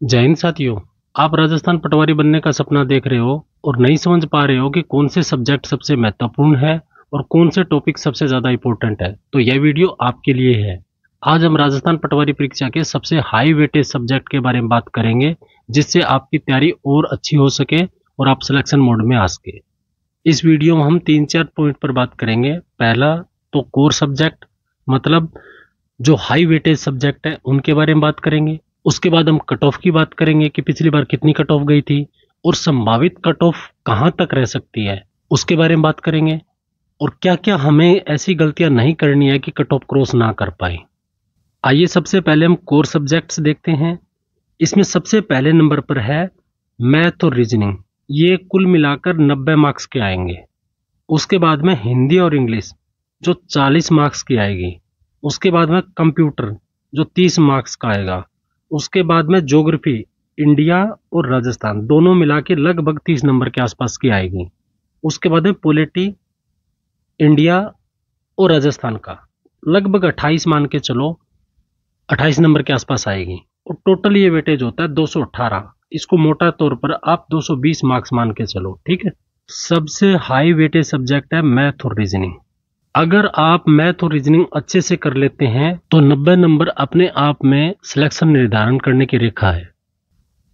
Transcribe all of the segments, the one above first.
जय हिंद साथियों। आप राजस्थान पटवारी बनने का सपना देख रहे हो और नहीं समझ पा रहे हो कि कौन से सब्जेक्ट सबसे महत्वपूर्ण है और कौन से टॉपिक सबसे ज्यादा इंपॉर्टेंट है, तो यह वीडियो आपके लिए है। आज हम राजस्थान पटवारी परीक्षा के सबसे हाई वेटेज सब्जेक्ट के बारे में बात करेंगे, जिससे आपकी तैयारी और अच्छी हो सके और आप सिलेक्शन मोड में आ सके। इस वीडियो में हम 3-4 पॉइंट पर बात करेंगे। पहला तो कोर सब्जेक्ट, मतलब जो हाई वेटेज सब्जेक्ट है उनके बारे में बात करेंगे। उसके बाद हम कट ऑफ की बात करेंगे कि पिछली बार कितनी कट ऑफ गई थी और संभावित कट ऑफ कहां तक रह सकती है, उसके बारे में बात करेंगे। और क्या क्या हमें ऐसी गलतियां नहीं करनी है कि कट ऑफ क्रॉस ना कर पाए। आइए सबसे पहले हम कोर सब्जेक्ट्स देखते हैं। इसमें सबसे पहले नंबर पर है मैथ और रीजनिंग। ये कुल मिलाकर 90 मार्क्स के आएंगे। उसके बाद में हिंदी और इंग्लिश जो 40 मार्क्स की आएगी। उसके बाद में कंप्यूटर जो 30 मार्क्स का आएगा। उसके बाद में ज्योग्राफी, इंडिया और राजस्थान दोनों मिला के लगभग 30 नंबर के आसपास की आएगी। उसके बाद में पॉलिटी, इंडिया और राजस्थान का लगभग 28 मान के चलो, 28 नंबर के आसपास आएगी। और टोटल ये वेटेज होता है 218। इसको मोटा तौर पर आप 220 मार्क्स मान के चलो, ठीक है। सबसे हाई वेटेज सब्जेक्ट है मैथ और रीजनिंग। अगर आप मैथ और रीजनिंग अच्छे से कर लेते हैं तो 90 नंबर अपने आप में सिलेक्शन निर्धारण करने की रेखा है।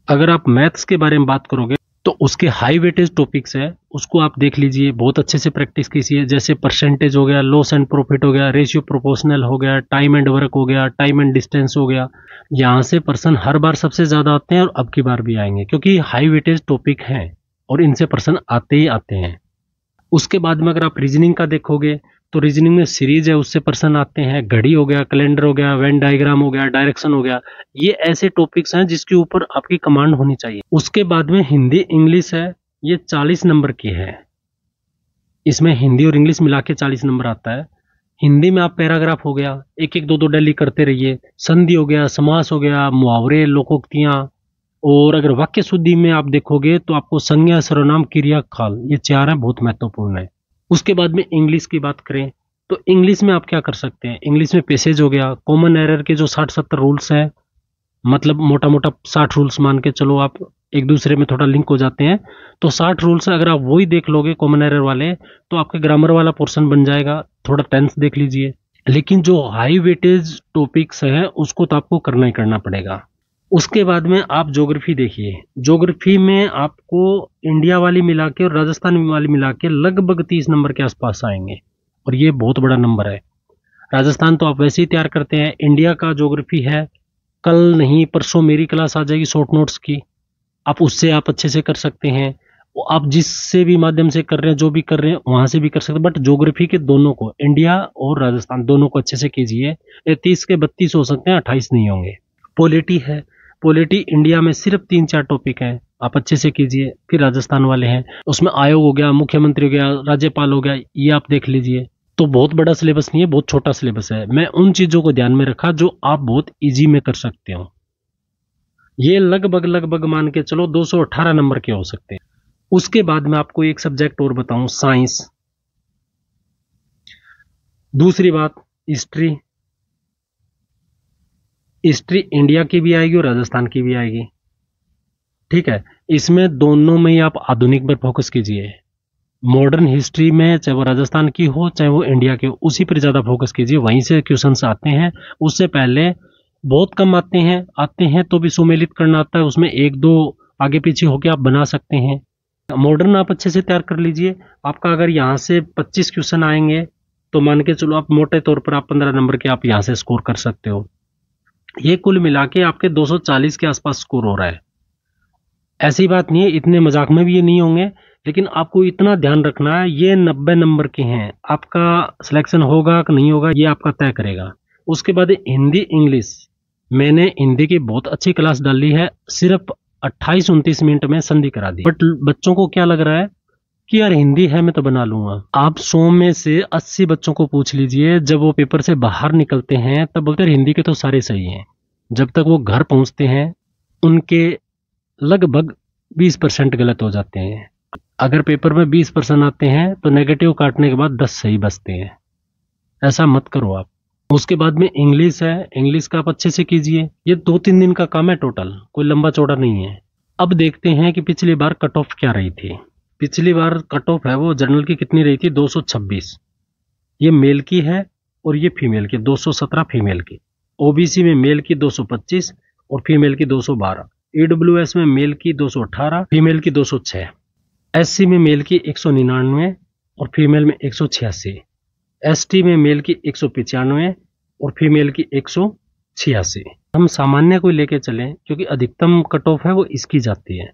अगर आप मैथ्स के बारे में बात करोगे तो उसके हाई वेटेज टॉपिक्स है, उसको आप देख लीजिए, बहुत अच्छे से प्रैक्टिस कीजिए। जैसे परसेंटेज हो गया, लॉस एंड प्रॉफिट हो गया, रेशियो प्रोपोर्शनल हो गया, टाइम एंड वर्क हो गया, टाइम एंड डिस्टेंस हो गया। यहाँ से पर्सन हर बार सबसे ज्यादा आते हैं और अब की बार भी आएंगे, क्योंकि हाई वेटेज टॉपिक हैं और इनसे पर्सन आते ही आते हैं। उसके बाद में अगर आप रीजनिंग का देखोगे तो रीजनिंग में सीरीज है, उससे पर्सन आते हैं। घड़ी हो गया, कैलेंडर हो गया, वेन डायग्राम हो गया, डायरेक्शन हो गया। ये ऐसे टॉपिक्स हैं जिसके ऊपर आपकी कमांड होनी चाहिए। उसके बाद में हिंदी इंग्लिश है, ये 40 नंबर की है। इसमें हिंदी और इंग्लिश मिला के 40 नंबर आता है। हिंदी में आप पैराग्राफ हो गया, एक एक दो दो डेली करते रहिए। संधि हो गया, समास हो गया, मुहावरे, लोकोक्तियां। और अगर वाक्य शुद्धि में आप देखोगे तो आपको संज्ञा, सर्वनाम, क्रिया, काल, ये 4 है, बहुत महत्वपूर्ण है। उसके बाद में इंग्लिश की बात करें तो इंग्लिश में आप क्या कर सकते हैं। इंग्लिश में पैसेज हो गया, कॉमन एरर के जो 60-70 रूल्स हैं, मतलब मोटा मोटा 60 रूल्स मान के चलो, आप एक दूसरे में थोड़ा लिंक हो जाते हैं। तो 60 रूल्स अगर आप वही देख लोगे कॉमन एरर वाले, तो आपके ग्रामर वाला पोर्शन बन जाएगा। थोड़ा टेंस देख लीजिए। लेकिन जो हाई वेटेज टॉपिक्स हैं उसको तो आपको करना ही करना पड़ेगा। उसके बाद में आप ज्योग्राफी देखिए। ज्योग्राफी में आपको इंडिया वाली मिला के और राजस्थान वाली मिला के लगभग 30 नंबर के आसपास आएंगे, और ये बहुत बड़ा नंबर है। राजस्थान तो आप वैसे ही तैयार करते हैं। इंडिया का ज्योग्राफी है, कल नहीं परसों मेरी क्लास आ जाएगी शॉर्ट नोट्स की, आप उससे आप अच्छे से कर सकते हैं। आप जिससे भी माध्यम से कर रहे हैं, जो भी कर रहे हैं वहां से भी कर सकते हैं। बट ज्योग्राफी के दोनों को, इंडिया और राजस्थान दोनों को अच्छे से कीजिए। 30 के 32 हो सकते हैं, 28 नहीं होंगे। पॉलिटी है, पॉलिटी इंडिया में सिर्फ 3-4 टॉपिक हैं, आप अच्छे से कीजिए। फिर राजस्थान वाले हैं, उसमें आयोग हो गया, मुख्यमंत्री हो गया, राज्यपाल हो गया, ये आप देख लीजिए। तो बहुत बड़ा सिलेबस नहीं है, बहुत छोटा सिलेबस है। मैं उन चीजों को ध्यान में रखा जो आप बहुत इजी में कर सकते हो। ये लगभग मान के चलो 218 नंबर के हो सकते हैं। उसके बाद में आपको एक सब्जेक्ट और बताऊं, साइंस। दूसरी बात, हिस्ट्री। हिस्ट्री इंडिया की भी आएगी और राजस्थान की भी आएगी, ठीक है। इसमें दोनों में ही आप आधुनिक पर फोकस कीजिए। मॉडर्न हिस्ट्री में चाहे वो राजस्थान की हो चाहे वो इंडिया की हो, उसी पर ज्यादा फोकस कीजिए। वहीं से क्वेश्चंस आते हैं, उससे पहले बहुत कम आते हैं तो भी सुमेलित करना आता है, उसमें एक दो आगे पीछे होके आप बना सकते हैं। मॉडर्न आप अच्छे से तैयार कर लीजिए। आपका अगर यहाँ से 25 क्वेश्चन आएंगे तो मान के चलो आप मोटे तौर पर आप 15 नंबर के आप यहाँ से स्कोर कर सकते हो। ये कुल मिला के आपके 240 के आसपास स्कोर हो रहा है। ऐसी बात नहीं है, इतने मजाक में भी ये नहीं होंगे, लेकिन आपको इतना ध्यान रखना है, ये 90 नंबर के हैं। आपका सिलेक्शन होगा कि नहीं होगा ये आपका तय करेगा। उसके बाद हिंदी इंग्लिश, मैंने हिंदी की बहुत अच्छी क्लास डाली है, सिर्फ 28-29 मिनट में संधि करा दी। बट बच्चों को क्या लग रहा है कि यार हिंदी है मैं तो बना लूंगा। आप 100 में से 80 बच्चों को पूछ लीजिए, जब वो पेपर से बाहर निकलते हैं तब बोलते हैं हिंदी के तो सारे सही हैं। जब तक वो घर पहुंचते हैं उनके लगभग 20% गलत हो जाते हैं। अगर पेपर में 20% आते हैं तो नेगेटिव काटने के बाद 10 सही बचते हैं। ऐसा मत करो आप। उसके बाद में इंग्लिश है, इंग्लिश का आप अच्छे से कीजिए। ये 2-3 दिन का काम है टोटल, कोई लंबा चौड़ा नहीं है। अब देखते हैं कि पिछली बार कट ऑफ क्या रही थी। पिछली बार कट ऑफ है वो जनरल की कितनी रही थी, 226। ये मेल की है और ये फीमेल की 217 फीमेल की। ओबीसी में मेल की 225 और फीमेल की 212। ईडब्ल्यूएस में मेल की 218, फीमेल की 206। एससी में मेल की 199 और फीमेल में 186। एसटी में मेल की 195 और फीमेल की 186। हम सामान्य को लेके चलें क्योंकि अधिकतम कट ऑफ है वो इसकी जाती है।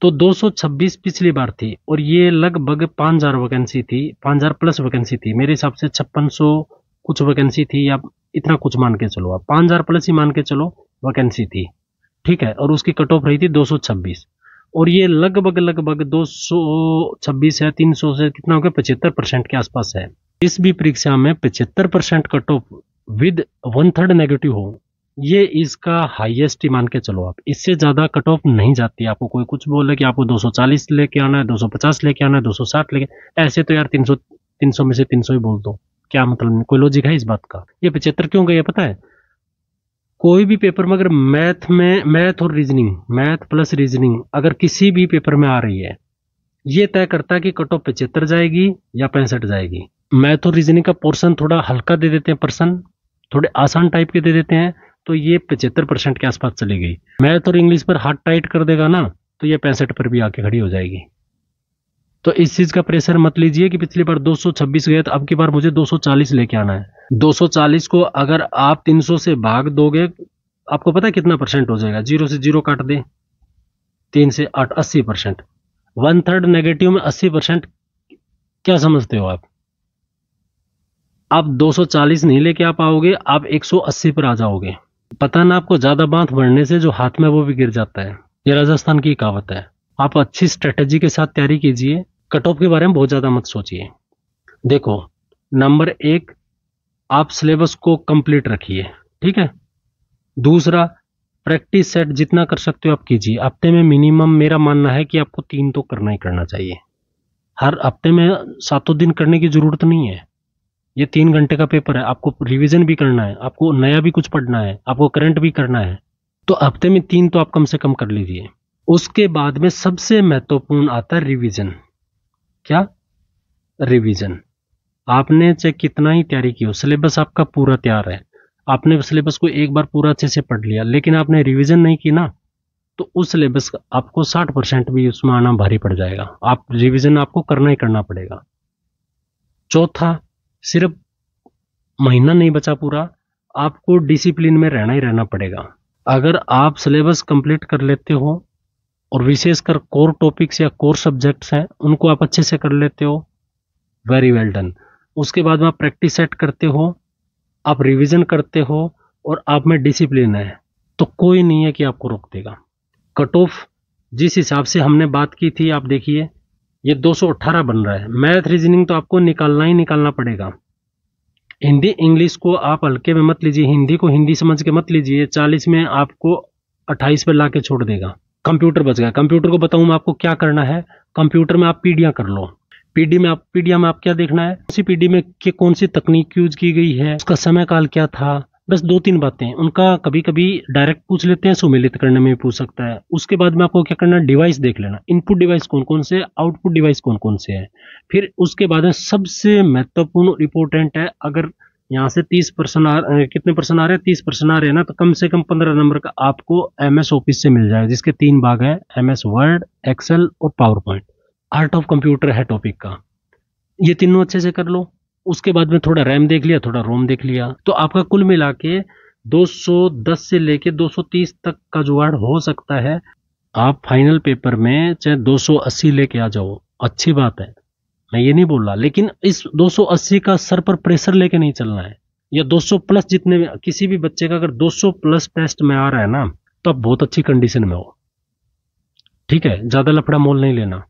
तो 226 पिछली बार थी और ये लगभग 5000 वैकेंसी थी, 5000 प्लस वैकेंसी थी। मेरे हिसाब से 5600 कुछ वैकेंसी थी, या इतना कुछ मान के चलो, आप 5000 प्लस ही मान के चलो वैकेंसी थी, ठीक है। और उसकी कट ऑफ रही थी 226 और ये लगभग 226 है, 300 से कितना हो गया, 75% के आसपास है। इस भी परीक्षा में 75% कट ऑफ विद 1/3 नेगेटिव हो, ये इसका हाईएस्ट ही मान के चलो आप। इससे ज्यादा कट ऑफ नहीं जाती। आपको कोई कुछ बोले कि आपको 240 लेके आना है, 250 लेके आना है, 260 लेके, ऐसे तो यार 300 में से 300 ही बोल दो, क्या मतलब, कोई लॉजिक है इस बात का। ये 75 क्यों गया पता है? कोई भी पेपर में अगर मैथ और रीजनिंग, मैथ प्लस रीजनिंग अगर किसी भी पेपर में आ रही है, ये तय करता है कि कट ऑफ 75 जाएगी या 65 जाएगी। मैथ और रीजनिंग का पोर्शन थोड़ा हल्का दे देते हैं, पर्सन थोड़े आसान टाइप के दे देते हैं, तो ये 75% के आसपास चली गई। मैथ और इंग्लिश पर हाथ टाइट कर देगा ना, तो ये 65 पर भी आके खड़ी हो जाएगी। तो इस चीज का प्रेशर मत लीजिए कि पिछली बार 226 गए तो अब की बार मुझे 240 लेके आना है। 240 को अगर आप 300 से भाग दोगे, आपको पता है कितना परसेंट हो जाएगा? 0 से 0 काट दे, 3 से 8, 80%। 1/3 नेगेटिव में 80%, क्या समझते हो आप? आप 240 नहीं लेके आ पाओगे, आप 180 पर आ जाओगे। पता ना आपको, ज्यादा बांध बढ़ने से जो हाथ में वो भी गिर जाता है। ये राजस्थान की कहावत है। आप अच्छी स्ट्रेटेजी के साथ तैयारी कीजिए, कट ऑफ के बारे में बहुत ज्यादा मत सोचिए। देखो, नंबर 1, आप सिलेबस को कंप्लीट रखिए, ठीक है। दूसरा, प्रैक्टिस सेट जितना कर सकते हो आप कीजिए। हफ्ते में मिनिमम मेरा मानना है कि आपको 3 तो करना ही करना चाहिए। हर हफ्ते में 7 दिन करने की जरूरत नहीं है। ये 3 घंटे का पेपर है, आपको रिवीजन भी करना है, आपको नया भी कुछ पढ़ना है, आपको करंट भी करना है, तो हफ्ते में 3 तो आप कम से कम कर लीजिए। उसके बाद में सबसे महत्वपूर्ण आता है रिवीजन। क्या? रिवीजन। आपने चाहे कितना ही तैयारी की हो, सिलेबस आपका पूरा तैयार है, आपने सिलेबस को एक बार पूरा अच्छे से पढ़ लिया, लेकिन आपने रिवीजन नहीं की ना, तो उस सिलेबस का आपको 60% भी उसमें आना भारी पड़ जाएगा। आप रिवीजन आपको करना ही करना पड़ेगा। चौथा, सिर्फ महीना नहीं बचा पूरा, आपको डिसिप्लिन में रहना ही रहना पड़ेगा। अगर आप सिलेबस कंप्लीट कर लेते हो और विशेषकर कोर टॉपिक्स या कोर सब्जेक्ट्स हैं उनको आप अच्छे से कर लेते हो, वेरी वेल डन। उसके बाद में आप प्रैक्टिस सेट करते हो, आप रिवीजन करते हो और आप में डिसिप्लिन है, तो कोई नहीं है कि आपको रोक देगा। कट ऑफ जिस हिसाब से हमने बात की थी, आप देखिए ये 218 बन रहा है। मैथ रीजनिंग तो आपको निकालना ही निकालना पड़ेगा। हिंदी इंग्लिश को आप हल्के में मत लीजिए, हिंदी को हिंदी समझ के मत लीजिए। 40 में आपको 28 पर ला के छोड़ देगा। कंप्यूटर बच गया। कंप्यूटर को बताऊं मैं आपको क्या करना है। कंप्यूटर में आप पीडिया कर लो। पीडिया में आप क्या देखना है, उसी पीडी में कि कौन सी तकनीक यूज की गई है, उसका समय काल क्या था, बस 2-3 बातें। उनका कभी कभी डायरेक्ट पूछ लेते हैं, सुमेलित करने में भी पूछ सकता है। उसके बाद में आपको क्या करना है, डिवाइस देख लेना, इनपुट डिवाइस कौन कौन से, आउटपुट डिवाइस कौन कौन से है। फिर उसके बाद में सबसे महत्वपूर्ण इंपॉर्टेंट है, अगर यहाँ से 30% कितने परसेंट आ रहे हैं, 30% आ रहे हैं ना, तो कम से कम 15 नंबर का आपको MS ऑफिस से मिल जाएगा, जिसके 3 भाग है, MS वर्ड, एक्सेल और power point. Art of computer है टॉपिक का। ये तीनों अच्छे से कर लो। उसके बाद में थोड़ा रैम देख लिया, थोड़ा रोम देख लिया, तो आपका कुल मिला के 210 से लेके 230 तक का जुगाड़ हो सकता है। आप फाइनल पेपर में चाहे 280 लेके आ जाओ, अच्छी बात है, मैं ये नहीं बोल रहा, लेकिन इस 280 का सर पर प्रेशर लेके नहीं चलना है। या 200 प्लस, जितने किसी भी बच्चे का अगर 200 प्लस टेस्ट में आ रहा है ना, तो आप बहुत अच्छी कंडीशन में हो, ठीक है। ज्यादा लफड़ा मोल नहीं लेना।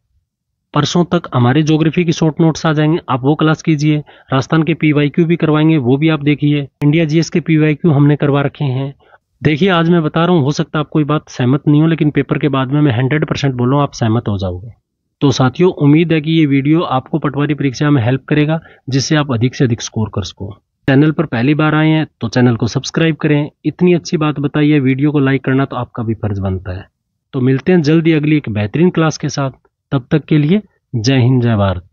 परसों तक हमारे ज्योग्राफी की शॉर्ट नोट्स आ जाएंगे, आप वो क्लास कीजिए। राजस्थान के PYQ भी करवाएंगे, वो भी आप देखिए। इंडिया GS के PYQ हमने करवा रखे हैं। देखिए, आज मैं बता रहा हूँ, हो सकता है आप कोई बात सहमत नहीं हो, लेकिन पेपर के बाद में मैं 100% बोल रहा हूँ, आप सहमत हो जाओगे। तो साथियों, उम्मीद है कि ये वीडियो आपको पटवारी परीक्षा में हेल्प करेगा, जिससे आप अधिक से अधिक स्कोर कर सको। चैनल पर पहली बार आए हैं तो चैनल को सब्सक्राइब करें। इतनी अच्छी बात बताई है, वीडियो को लाइक करना तो आपका भी फर्ज बनता है। तो मिलते हैं जल्दी अगली एक बेहतरीन क्लास के साथ। तब तक के लिए जय हिंद जय भारत।